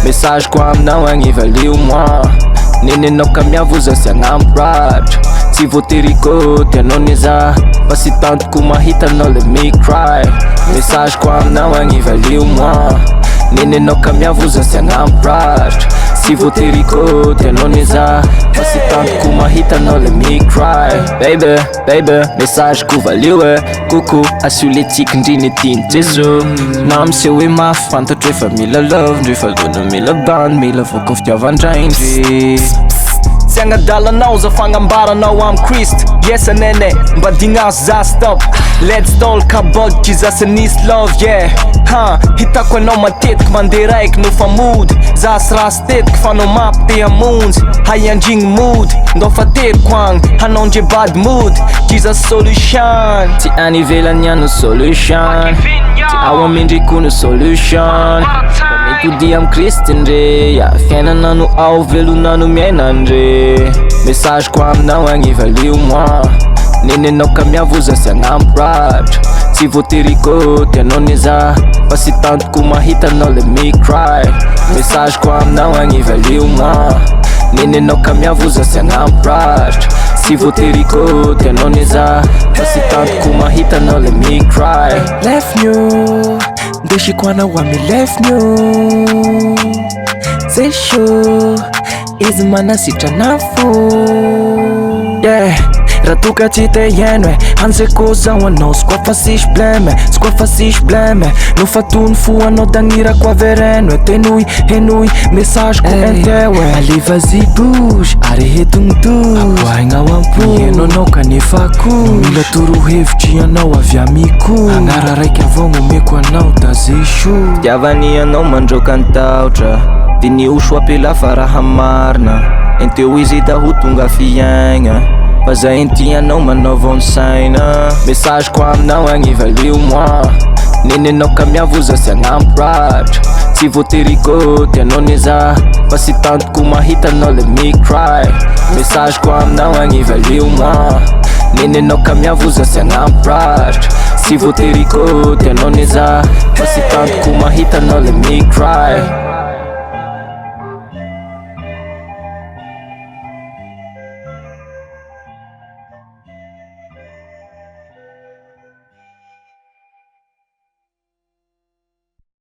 Message kwa aminao agny valio moi Nenenao ka miavoza sy agnampiratra Tsy voaterikoty anao niza Fa sy tantoko mahita anao let me cry Message kwa aminao agny valio moi Nenenao ka miavoza sy agnampiratra Tsy voaterikoty anao niza Fa sy tantoko mahita anao let me cry Baby, message ko valio Koko asio le tikindriny tiany Jezo Na amse hoe mafy fantatro efa mila love Ndre fa dona mila band Mila voko fitiavan-draindry Sy agnadalanao za fagnambaranao am Christ Yes anene mba dignaso za stop Let's talk about Jesus and his love hitako anao matetiky mandeha raiky no fa mody Za sy raha stetiky fa no mapy amonjy Hayandrigny mood Ndao fa teriko agny hanao ndre bad mood Jesus solution Ty any ivelany ano solution Ty ao amindry kono solution Mipody am Kristy ndre Fiainana no ao velona no miaina ndre Message ko aminao agny valio moi Nenenao ka miavoza sy agnampiratra Tsy voaterikoty anao niza Fa sy tantoko mahita anao let me cry Message ko aminao agny valio moi Nenenao ka miavoza sy agnampiratra Tsy voaterikoty anao niza Fa sy tantoko mahita anao let me cry Left new Ndesiko anao amy left new Zay show Izy manasitra nafo Raha toka tsy te hiaino Anzeko zaho anao Sy koa fa sisy blème No fa tony fo anao dagnirako avereno Tenoy message ko enteo Allez vas-y bouge Are hetongdo Aboahigna ao ampo Mihaino anao kanefa ko Mila torohevitry anao avy amiko Agnara raiky avao momeko anao da zay sho Tiavany anao mandroka antaotra Ty ny oso apela fa raha marina Enteo izy da ho tonga fiaigna Fa zay entianao manaova ny saina Message ko aminao agny valio moi Nenenao ka miavoza sy agnampiratra Tsy voaterikoty anao niza Fa sy tantoko mahita anao let me cry Message ko aminao agny valio moi Nenenao ka miavoza sy agnampiratra Tsy voaterikoty anao niza Fa sy tantoko mahita anao let me cry